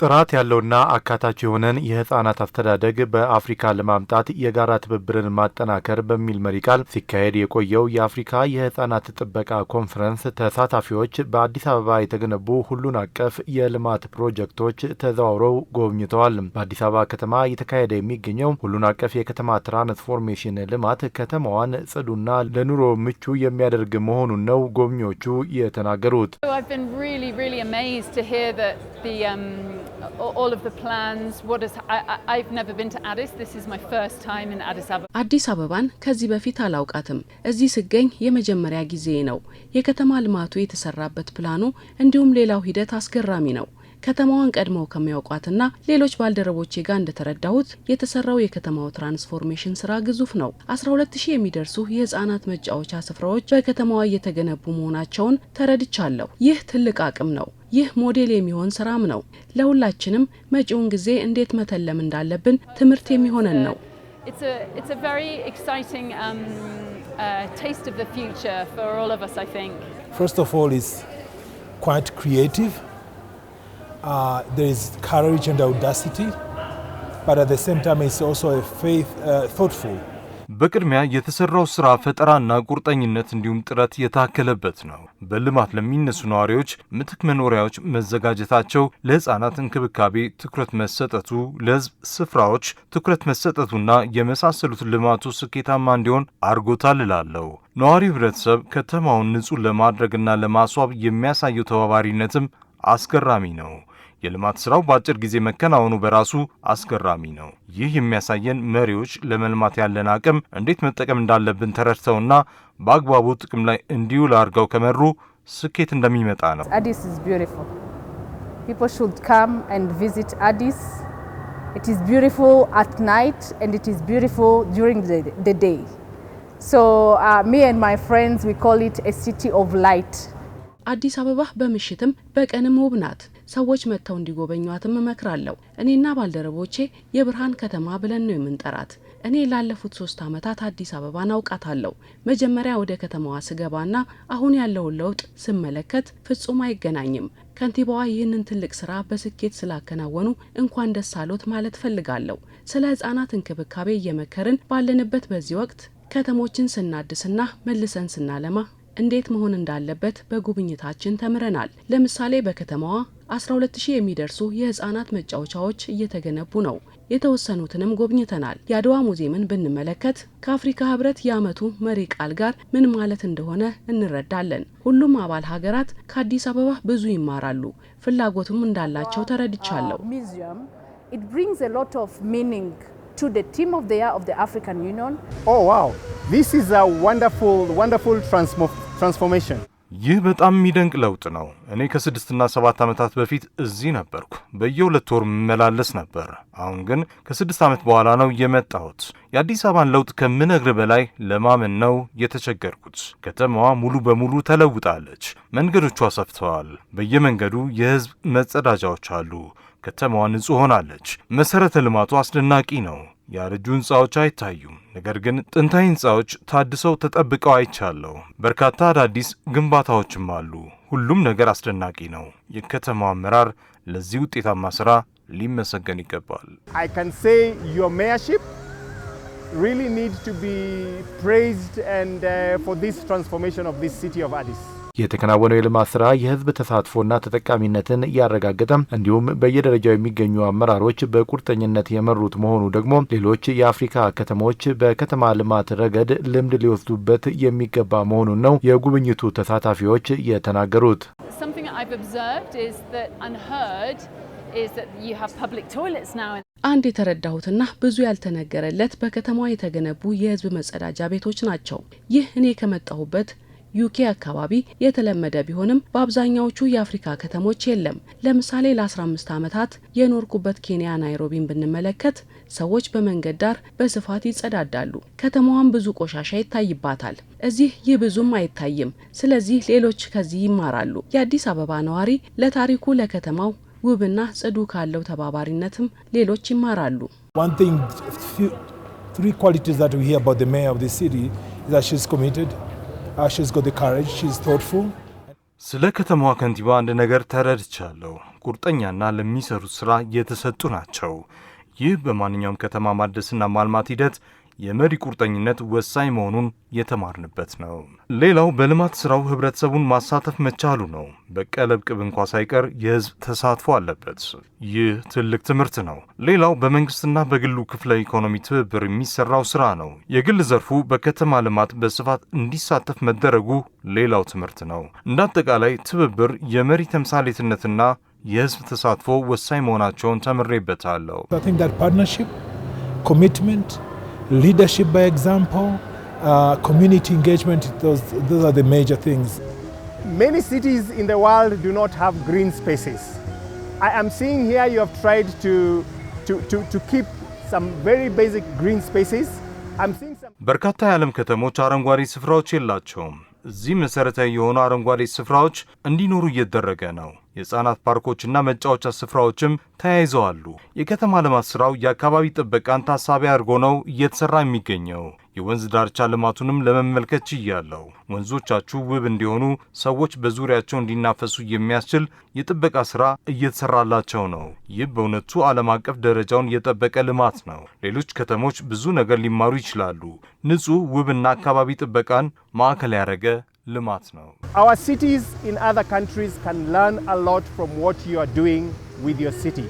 ጥራት ያለውና አካታች የሆነን የህፃናት አስተዳደግ በአፍሪካ ለማምጣት የጋራ ትብብርን ማጠናከር በሚል መሪ ቃል ሲካሄድ የቆየው የአፍሪካ የህፃናት ጥበቃ ኮንፈረንስ ተሳታፊዎች በአዲስ አበባ የተገነቡ ሁሉን አቀፍ የልማት ፕሮጀክቶች ተዘዋውረው ጎብኝተዋል። በአዲስ አበባ ከተማ እየተካሄደ የሚገኘው ሁሉን አቀፍ የከተማ ትራንስፎርሜሽን ልማት ከተማዋን ጽዱና ለኑሮ ምቹ የሚያደርግ መሆኑን ነው ጎብኚዎቹ የተናገሩት። all of the plans. I've never been to Addis. This is my first time in Addis Ababa. አዲስ አበባን ከዚህ በፊት አላውቃትም። እዚህ ስገኝ የመጀመሪያ ጊዜ ነው። የከተማ ልማቱ የተሰራበት ፕላኑ እንዲሁም ሌላው ሂደት አስገራሚ ነው። ከተማዋን ቀድመው ከሚያውቋትና ሌሎች ባልደረቦቼ ጋር እንደተረዳሁት የተሰራው የከተማው ትራንስፎርሜሽን ስራ ግዙፍ ነው። 12000 የሚደርሱ የህፃናት መጫወቻ ስፍራዎች በከተማዋ እየተገነቡ መሆናቸውን ተረድቻለሁ። ይህ ትልቅ አቅም ነው። ይህ ሞዴል የሚሆን ስራም ነው። ለሁላችንም መጪውን ጊዜ እንዴት መተለም እንዳለብን ትምህርት የሚሆነን ነው። It's a very exciting taste of the future for all of us, I think. First of all, it's quite creative. There is courage and audacity, but at the same time it's also a thoughtful. በቅድሚያ የተሰራው ስራ ፈጠራና ቁርጠኝነት እንዲሁም ጥረት የታከለበት ነው። በልማት ለሚነሱ ነዋሪዎች ምትክ መኖሪያዎች መዘጋጀታቸው፣ ለህፃናት እንክብካቤ ትኩረት መሰጠቱ፣ ለህዝብ ስፍራዎች ትኩረት መሰጠቱና የመሳሰሉት ልማቱ ስኬታማ እንዲሆን አድርጎታል እላለሁ። ነዋሪው ህብረተሰብ ከተማውን ንጹህ ለማድረግና ለማስዋብ የሚያሳየው ተባባሪነትም አስገራሚ ነው። የልማት ስራው በአጭር ጊዜ መከናወኑ በራሱ አስገራሚ ነው። ይህ የሚያሳየን መሪዎች ለመልማት ያለን አቅም እንዴት መጠቀም እንዳለብን ተረድተውና በአግባቡ ጥቅም ላይ እንዲውል አድርገው ከመሩ ስኬት እንደሚመጣ ነው። Addis is beautiful. People should come and visit Addis. It is beautiful at night and it is beautiful during the day. So me and my friends, we call it a city of light. አዲስ አበባ በምሽትም በቀንም ውብ ናት። ሰዎች መጥተው እንዲጎበኟትም እመክራለሁ። እኔና ባልደረቦቼ የብርሃን ከተማ ብለን ነው የምንጠራት። እኔ ላለፉት 3 ዓመታት አዲስ አበባን አውቃታለሁ። መጀመሪያ ወደ ከተማዋ ስገባና አሁን ያለውን ለውጥ ስመለከት ፍጹም አይገናኝም። ከንቲባዋ ይህንን ትልቅ ስራ በስኬት ስላከናወኑ እንኳን ደስ አሎት ማለት ፈልጋለሁ። ስለ ህፃናት እንክብካቤ እየመከርን ባለንበት በዚህ ወቅት ከተሞችን ስናድስና መልሰን ስናለማ እንዴት መሆን እንዳለበት በጉብኝታችን ተምረናል። ለምሳሌ በከተማዋ 12000 የሚደርሱ የህፃናት መጫወቻዎች እየተገነቡ ነው። የተወሰኑትንም ጎብኝተናል። የአድዋ ሙዚየምን ብንመለከት ከአፍሪካ ህብረት የዓመቱ መሪ ቃል ጋር ምን ማለት እንደሆነ እንረዳለን። ሁሉም አባል ሀገራት ከአዲስ አበባ ብዙ ይማራሉ፣ ፍላጎቱም እንዳላቸው ተረድቻለሁ። It brings a lot of meaning to the team of the year of the African Union. Oh wow, this is a wonderful transformation. ይህ በጣም የሚደንቅ ለውጥ ነው። እኔ ከ6 እና 7 ዓመታት በፊት እዚህ ነበርኩ። በየ2 ወር መመላለስ ነበር። አሁን ግን ከ6 ዓመት በኋላ ነው የመጣሁት። የአዲስ አበባን ለውጥ ከምነግር በላይ ለማመን ነው የተቸገርኩት። ከተማዋ ሙሉ በሙሉ ተለውጣለች። መንገዶቿ ሰፍተዋል። በየመንገዱ የህዝብ መጸዳጃዎች አሉ። ከተማዋ ንጹህ ሆናለች። መሰረተ ልማቱ አስደናቂ ነው። ያረጁ ህንጻዎች አይታዩም። ነገር ግን ጥንታዊ ህንጻዎች ታድሰው ተጠብቀው አይቻለሁ። በርካታ አዳዲስ ግንባታዎችም አሉ። ሁሉም ነገር አስደናቂ ነው። የከተማው አመራር ለዚህ ውጤታማ ስራ ሊመሰገን ይገባል። I can say your mayorship really needs to be praised and for this transformation of this city of Addis. የተከናወነው የልማት ስራ የህዝብ ተሳትፎና ተጠቃሚነትን ያረጋገጠ እንዲሁም በየደረጃው የሚገኙ አመራሮች በቁርጠኝነት የመሩት መሆኑ ደግሞ ሌሎች የአፍሪካ ከተሞች በከተማ ልማት ረገድ ልምድ ሊወስዱበት የሚገባ መሆኑን ነው የጉብኝቱ ተሳታፊዎች የተናገሩት። Something I've observed is that you have public toilets now. አንድ የተረዳሁትና ብዙ ያልተነገረለት በከተማዋ የተገነቡ የህዝብ መጸዳጃ ቤቶች ናቸው። ይህ እኔ ከመጣሁበት ዩኬ አካባቢ የተለመደ ቢሆንም በአብዛኛዎቹ የአፍሪካ ከተሞች የለም። ለምሳሌ ለ15 ዓመታት የኖርኩበት ኬንያ ናይሮቢን ብንመለከት ሰዎች በመንገድ ዳር በስፋት ይጸዳዳሉ። ከተማዋን ብዙ ቆሻሻ ይታይባታል። እዚህ ይህ ብዙም አይታይም። ስለዚህ ሌሎች ከዚህ ይማራሉ። የአዲስ አበባ ነዋሪ ለታሪኩ ለከተማው ውብና ጽዱ ካለው ተባባሪነትም ሌሎች ይማራሉ። One thing, 3 qualities that we hear about the mayor of the city is that she's committed. She's got the courage, she's thoughtful. ስለ ከተማዋ ከንቲባ አንድ ነገር ተረድቻለሁ። ቁርጠኛና ለሚሰሩት ስራ የተሰጡ ናቸው። ይህ በማንኛውም ከተማ ማደስና ማልማት ሂደት የመሪ ቁርጠኝነት ወሳኝ መሆኑን የተማርንበት ነው። ሌላው በልማት ስራው ህብረተሰቡን ማሳተፍ መቻሉ ነው። በቀለብ ቅብ እንኳ ሳይቀር የህዝብ ተሳትፎ አለበት። ይህ ትልቅ ትምህርት ነው። ሌላው በመንግስትና በግሉ ክፍለ ኢኮኖሚ ትብብር የሚሰራው ስራ ነው። የግል ዘርፉ በከተማ ልማት በስፋት እንዲሳተፍ መደረጉ ሌላው ትምህርት ነው። እንዳጠቃላይ ትብብር፣ የመሪ ተምሳሌትነትና የህዝብ ተሳትፎ ወሳኝ መሆናቸውን ተምሬበታለሁ። I think that partnership, commitment, leadership by example, community engagement, those are the major things. Many cities in the world do not have green spaces. I am seeing here you have tried to keep some very basic green spaces. I'm seeing some በርካታ የዓለም ከተሞች አረንጓዴ ስፍራዎች የላቸውም። እዚህ መሰረታዊ የሆኑ አረንጓዴ ስፍራዎች እንዲኖሩ እየተደረገ ነው። የህፃናት ፓርኮችና መጫወቻ ስፍራዎችም ተያይዘዋሉ። የከተማ ልማት ስራው የአካባቢ ጥበቃን ታሳቢ አድርጎ ነው እየተሰራ የሚገኘው። የወንዝ ዳርቻ ልማቱንም ለመመልከት ችያለሁ። ወንዞቻችሁ ውብ እንዲሆኑ፣ ሰዎች በዙሪያቸው እንዲናፈሱ የሚያስችል የጥበቃ ስራ እየተሰራላቸው ነው። ይህ በእውነቱ ዓለም አቀፍ ደረጃውን የጠበቀ ልማት ነው። ሌሎች ከተሞች ብዙ ነገር ሊማሩ ይችላሉ። ንጹህ ውብና አካባቢ ጥበቃን ማዕከል ያደረገ ልማት ነው። Our cities in other countries can learn a lot from what you are doing with your city.